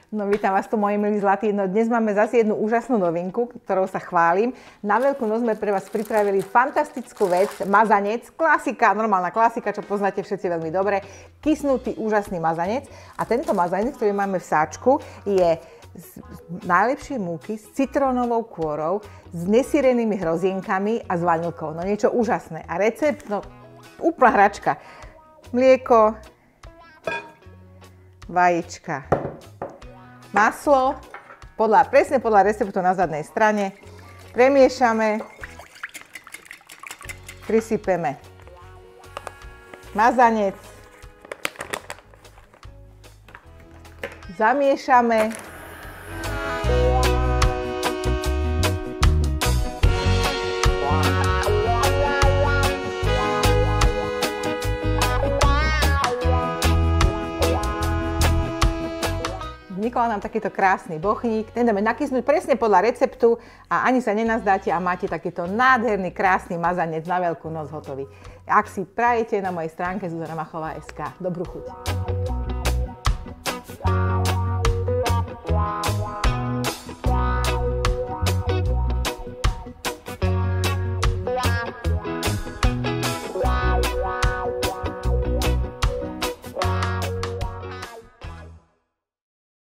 No vítam vás tu, moji milí zlatí. No dnes máme zase jednu úžasnú novinku, ktorou sa chválim. Na Veľkú noc sme pre vás pripravili fantastickú vec, mazanec, klasika, normálna klasika, čo poznáte všetci veľmi dobre. Kysnutý úžasný mazanec. A tento mazanec, ktorý máme v sáčku, je z najlepšej múky s citrónovou kôrou, s nesírenými hrozienkami a s vanilkou. No niečo úžasné. A recept, no úplná hračka. Mlieko, vajíčka, maslo, presne podľa receptu na zadnej strane. Premiešame, prisypeme mazanec, zamiešame. Vznikol nám takýto krásny bochník, ten dáme nakysnúť presne podľa receptu a ani sa nenazdáte a máte takýto nádherný, krásny mazanec na Veľkú noc hotový. Ak si prajete, na mojej stránke zuzanamachová.sk. Dobrú chuť.